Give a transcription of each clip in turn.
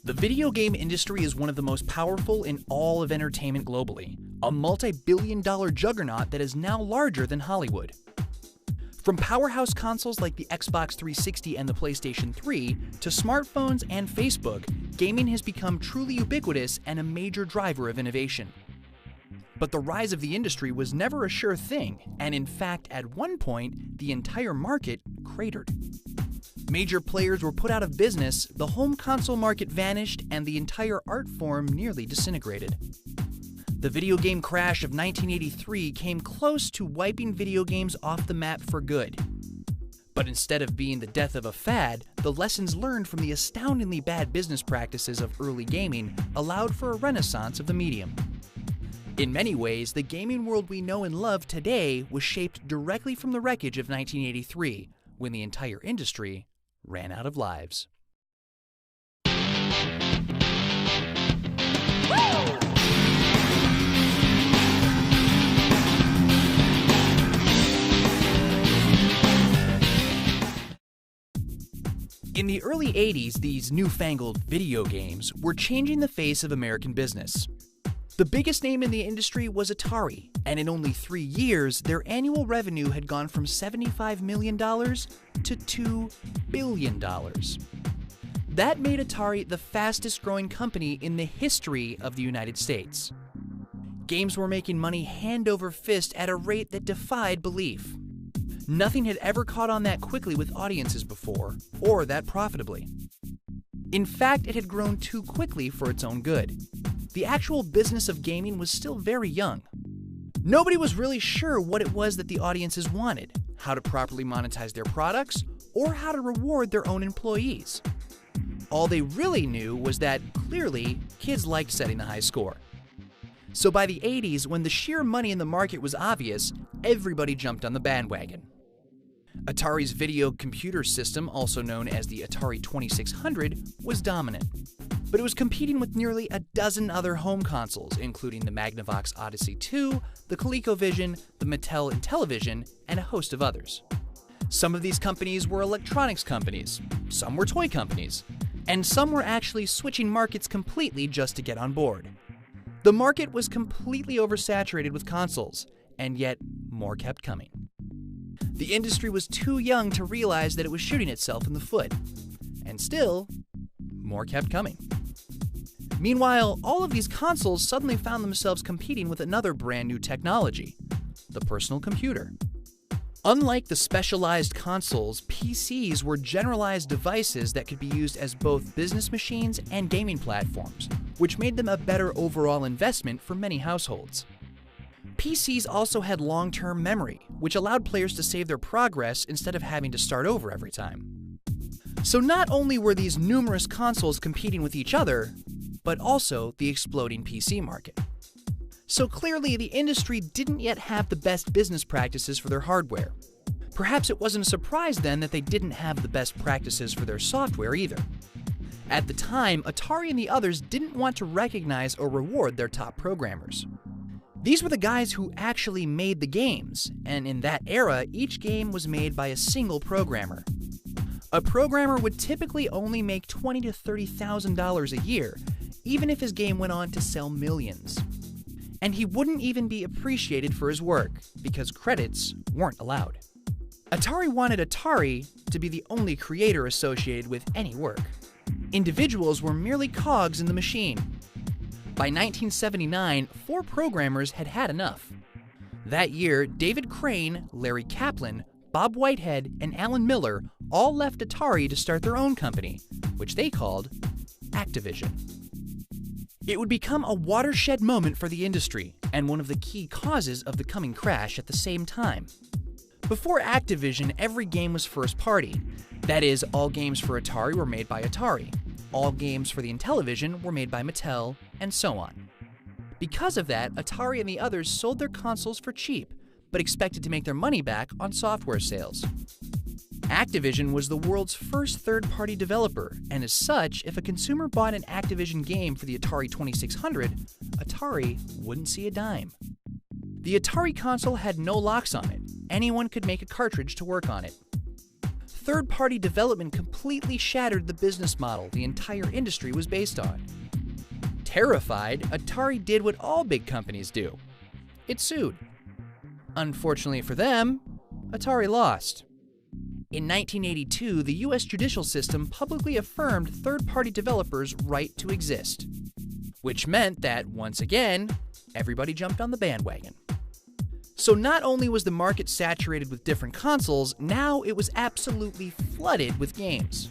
The video game industry is one of the most powerful in all of entertainment globally, a multi-billion-dollar juggernaut that is now larger than Hollywood. From powerhouse consoles like the Xbox 360 and the PlayStation 3 to smartphones and Facebook, gaming has become truly ubiquitous and a major driver of innovation. But the rise of the industry was never a sure thing, and in fact, at one point, the entire market cratered. Major players were put out of business, the home console market vanished, and the entire art form nearly disintegrated. The video game crash of 1983 came close to wiping video games off the map for good. But instead of being the death of a fad, the lessons learned from the astoundingly bad business practices of early gaming allowed for a renaissance of the medium. In many ways, the gaming world we know and love today was shaped directly from the wreckage of 1983, when the entire industry ran out of lives. In the early 80s, these newfangled video games were changing the face of American business. The biggest name in the industry was Atari, and in only 3 years, their annual revenue had gone from $75 million to $2 billion. That made Atari the fastest growing company in the history of the United States. Games were making money hand over fist at a rate that defied belief. Nothing had ever caught on that quickly with audiences before, or that profitably. In fact, it had grown too quickly for its own good. The actual business of gaming was still very young. Nobody was really sure what it was that the audiences wanted, how to properly monetize their products, or how to reward their own employees. All they really knew was that, clearly, kids liked setting the high score. So by the 80s, when the sheer money in the market was obvious, everybody jumped on the bandwagon. Atari's video computer system, also known as the Atari 2600, was dominant. But it was competing with nearly a dozen other home consoles, including the Magnavox Odyssey 2, the ColecoVision, the Mattel Intellivision, and a host of others. Some of these companies were electronics companies, some were toy companies, and some were actually switching markets completely just to get on board. The market was completely oversaturated with consoles, and yet more kept coming. The industry was too young to realize that it was shooting itself in the foot, and still, more kept coming. Meanwhile, all of these consoles suddenly found themselves competing with another brand new technology, the personal computer. Unlike the specialized consoles, PCs were generalized devices that could be used as both business machines and gaming platforms, which made them a better overall investment for many households. PCs also had long-term memory, which allowed players to save their progress instead of having to start over every time. So not only were these numerous consoles competing with each other, but also the exploding PC market. So clearly, the industry didn't yet have the best business practices for their hardware. Perhaps it wasn't a surprise then that they didn't have the best practices for their software either. At the time, Atari and the others didn't want to recognize or reward their top programmers. These were the guys who actually made the games, and in that era, each game was made by a single programmer. A programmer would typically only make $20,000 to $30,000 a year, even if his game went on to sell millions. And he wouldn't even be appreciated for his work, because credits weren't allowed. Atari wanted Atari to be the only creator associated with any work. Individuals were merely cogs in the machine. By 1979, 4 programmers had had enough. That year, David Crane, Larry Kaplan, Bob Whitehead, and Alan Miller all left Atari to start their own company, which they called Activision. It would become a watershed moment for the industry, and one of the key causes of the coming crash at the same time. Before Activision, every game was first party. That is, all games for Atari were made by Atari. All games for the Intellivision were made by Mattel, and so on. Because of that, Atari and the others sold their consoles for cheap, but expected to make their money back on software sales. Activision was the world's first third-party developer, and as such, if a consumer bought an Activision game for the Atari 2600, Atari wouldn't see a dime. The Atari console had no locks on it. Anyone could make a cartridge to work on it. third-party development completely shattered the business model the entire industry was based on. Terrified, Atari did what all big companies do. It sued. Unfortunately for them, Atari lost. In 1982, the US judicial system publicly affirmed third-party developers' right to exist, which meant that, once again, everybody jumped on the bandwagon. So not only was the market saturated with different consoles, now it was absolutely flooded with games.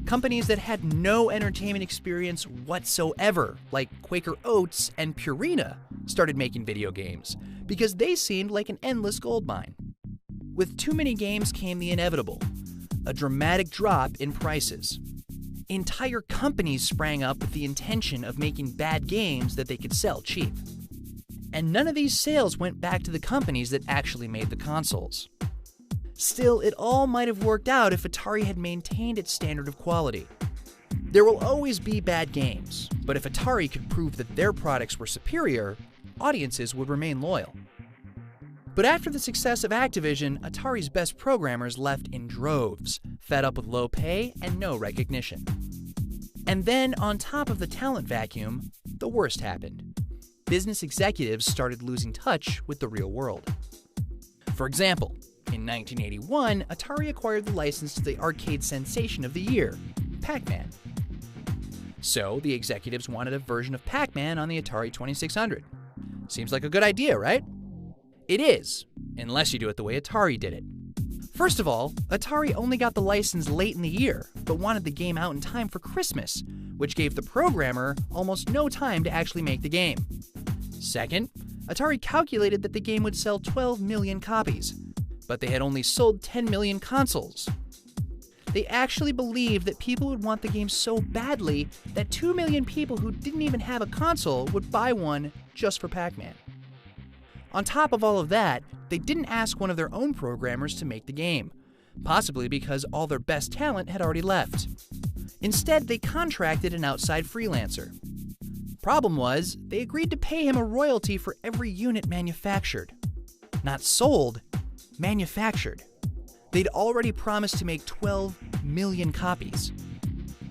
Companies that had no entertainment experience whatsoever, like Quaker Oats and Purina, started making video games because they seemed like an endless goldmine. With too many games came the inevitable, a dramatic drop in prices. Entire companies sprang up with the intention of making bad games that they could sell cheap. And none of these sales went back to the companies that actually made the consoles. Still, it all might have worked out if Atari had maintained its standard of quality. There will always be bad games, but if Atari could prove that their products were superior, audiences would remain loyal. But after the success of Activision, Atari's best programmers left in droves, fed up with low pay and no recognition. And then, on top of the talent vacuum, the worst happened. Business executives started losing touch with the real world. For example, in 1981, Atari acquired the license to the arcade sensation of the year, Pac-Man. So, the executives wanted a version of Pac-Man on the Atari 2600. Seems like a good idea, right? It is, unless you do it the way Atari did it. First of all, Atari only got the license late in the year, but wanted the game out in time for Christmas, which gave the programmer almost no time to actually make the game. Second, Atari calculated that the game would sell 12 million copies, but they had only sold 10 million consoles. They actually believed that people would want the game so badly that 2 million people who didn't even have a console would buy one just for Pac-Man. On top of all of that, they didn't ask one of their own programmers to make the game, possibly because all their best talent had already left. Instead, they contracted an outside freelancer. Problem was, they agreed to pay him a royalty for every unit manufactured. Not sold, manufactured. They'd already promised to make 12 million copies.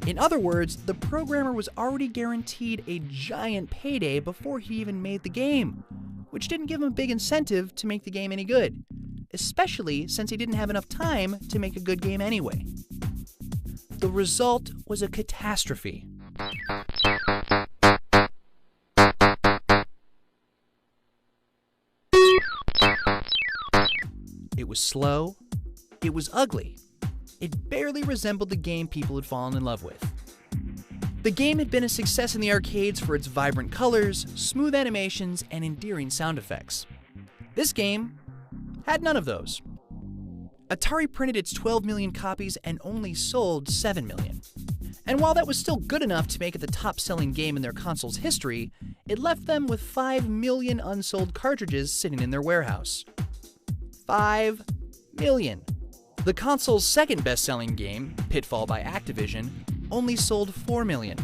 In other words, the programmer was already guaranteed a giant payday before he even made the game, which didn't give him a big incentive to make the game any good, especially since he didn't have enough time to make a good game anyway. The result was a catastrophe. It was slow, it was ugly, it barely resembled the game people had fallen in love with. The game had been a success in the arcades for its vibrant colors, smooth animations, and endearing sound effects. This game had none of those. Atari printed its 12 million copies and only sold 7 million. And while that was still good enough to make it the top-selling game in their console's history, it left them with 5 million unsold cartridges sitting in their warehouse. 5 million. The console's second best-selling game, Pitfall by Activision, only sold 4 million.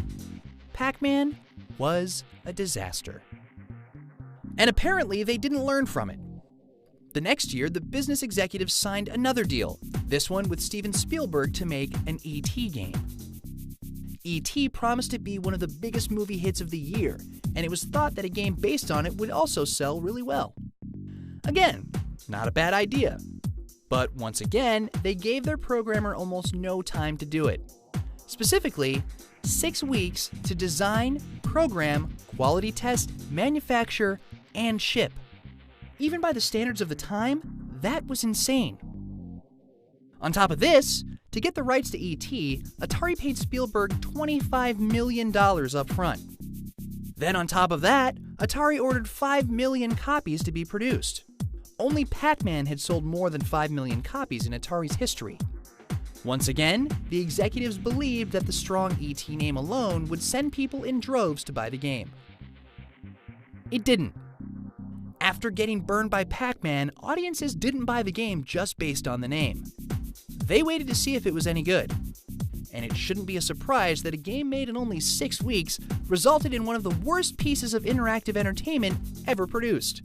Pac-Man was a disaster. And apparently they didn't learn from it. The next year, the business executives signed another deal, this one with Steven Spielberg to make an E.T. game. E.T. promised to be one of the biggest movie hits of the year, and it was thought that a game based on it would also sell really well. Again, not a bad idea. But once again, they gave their programmer almost no time to do it. Specifically, 6 weeks to design, program, quality test, manufacture, and ship. Even by the standards of the time, that was insane. On top of this, to get the rights to E.T., Atari paid Spielberg $25 million up front. Then on top of that, Atari ordered 5 million copies to be produced. Only Pac-Man had sold more than 5 million copies in Atari's history. Once again, the executives believed that the strong E.T. name alone would send people in droves to buy the game. It didn't. After getting burned by Pac-Man, audiences didn't buy the game just based on the name. They waited to see if it was any good. And it shouldn't be a surprise that a game made in only 6 weeks resulted in one of the worst pieces of interactive entertainment ever produced.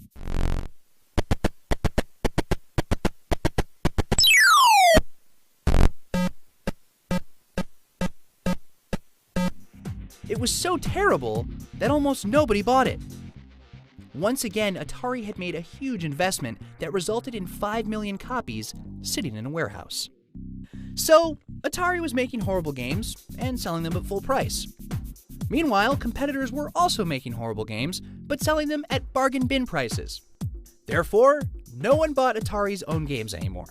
It was so terrible that almost nobody bought it. Once again, Atari had made a huge investment that resulted in 5 million copies sitting in a warehouse. So, Atari was making horrible games and selling them at full price. Meanwhile, competitors were also making horrible games, but selling them at bargain bin prices. Therefore, no one bought Atari's own games anymore.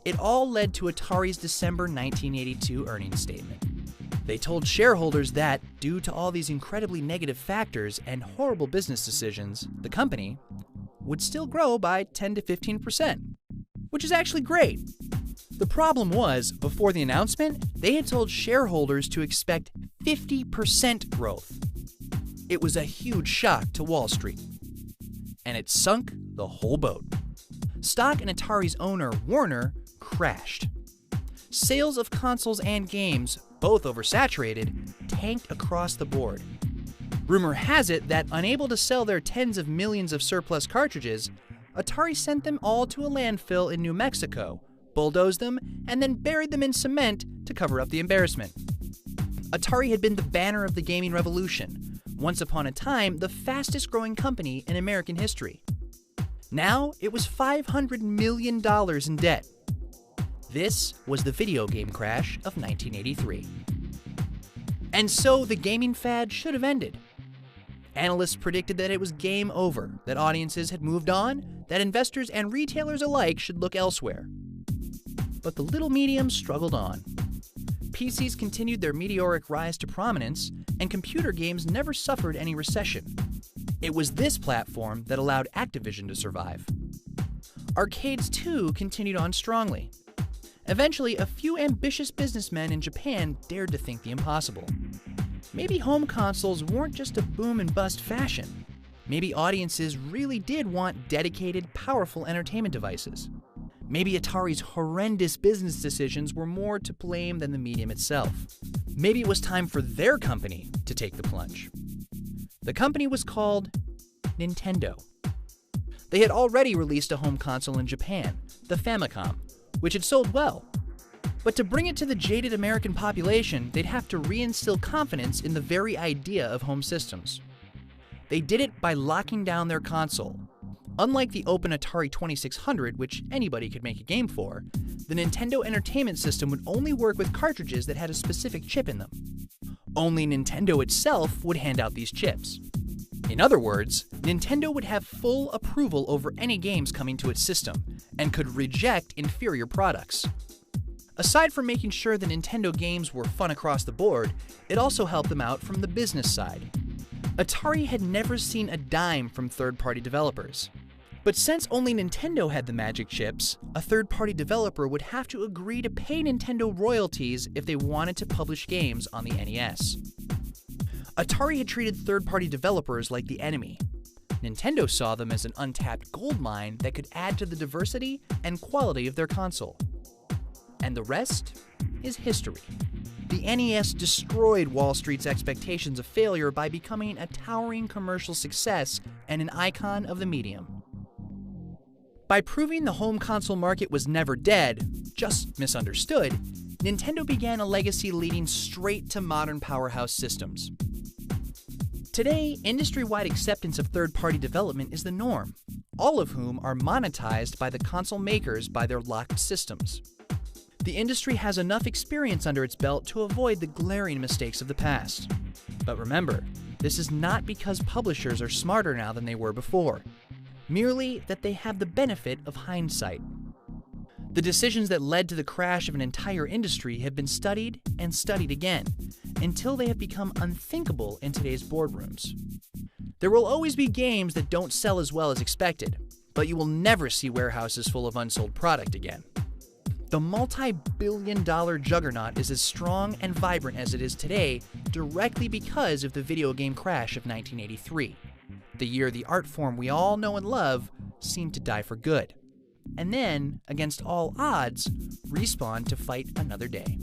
It all led to Atari's December 1982 earnings statement. They told shareholders that, due to all these incredibly negative factors and horrible business decisions, the company would still grow by 10 to 15%, which is actually great. The problem was, before the announcement, they had told shareholders to expect 50% growth. It was a huge shock to Wall Street, and it sunk the whole boat. Stock in Atari's owner, Warner, crashed. Sales of consoles and games, both oversaturated, tanked across the board. Rumor has it that, unable to sell their tens of millions of surplus cartridges, Atari sent them all to a landfill in New Mexico, bulldozed them, and then buried them in cement to cover up the embarrassment. Atari had been the banner of the gaming revolution, once upon a time the fastest growing company in American history. Now it was $500 million in debt. This was the video game crash of 1983. And so the gaming fad should have ended. Analysts predicted that it was game over, that audiences had moved on, that investors and retailers alike should look elsewhere. But the little medium struggled on. PCs continued their meteoric rise to prominence, and computer games never suffered any recession. It was this platform that allowed Activision to survive. Arcades, too, continued on strongly. Eventually, a few ambitious businessmen in Japan dared to think the impossible. Maybe home consoles weren't just a boom and bust fashion. Maybe audiences really did want dedicated, powerful entertainment devices. Maybe Atari's horrendous business decisions were more to blame than the medium itself. Maybe it was time for their company to take the plunge. The company was called Nintendo. They had already released a home console in Japan, the Famicom, which had sold well. But to bring it to the jaded American population, they'd have to reinstill confidence in the very idea of home systems. They did it by locking down their console. Unlike the open Atari 2600, which anybody could make a game for, the Nintendo Entertainment System would only work with cartridges that had a specific chip in them. Only Nintendo itself would hand out these chips. In other words, Nintendo would have full approval over any games coming to its system, and could reject inferior products. Aside from making sure the Nintendo games were fun across the board, it also helped them out from the business side. Atari had never seen a dime from third-party developers. But since only Nintendo had the magic chips, a third-party developer would have to agree to pay Nintendo royalties if they wanted to publish games on the NES. Atari had treated third-party developers like the enemy. Nintendo saw them as an untapped gold mine that could add to the diversity and quality of their console. And the rest is history. The NES destroyed Wall Street's expectations of failure by becoming a towering commercial success and an icon of the medium. By proving the home console market was never dead, just misunderstood, Nintendo began a legacy leading straight to modern powerhouse systems. Today, industry-wide acceptance of third-party development is the norm, all of whom are monetized by the console makers by their locked systems. The industry has enough experience under its belt to avoid the glaring mistakes of the past. But remember, this is not because publishers are smarter now than they were before, merely that they have the benefit of hindsight. The decisions that led to the crash of an entire industry have been studied and studied again, until they have become unthinkable in today's boardrooms. There will always be games that don't sell as well as expected, but you will never see warehouses full of unsold product again. The multi-billion-dollar juggernaut is as strong and vibrant as it is today directly because of the video game crash of 1983, the year the art form we all know and love seemed to die for good, and then, against all odds, respawn to fight another day.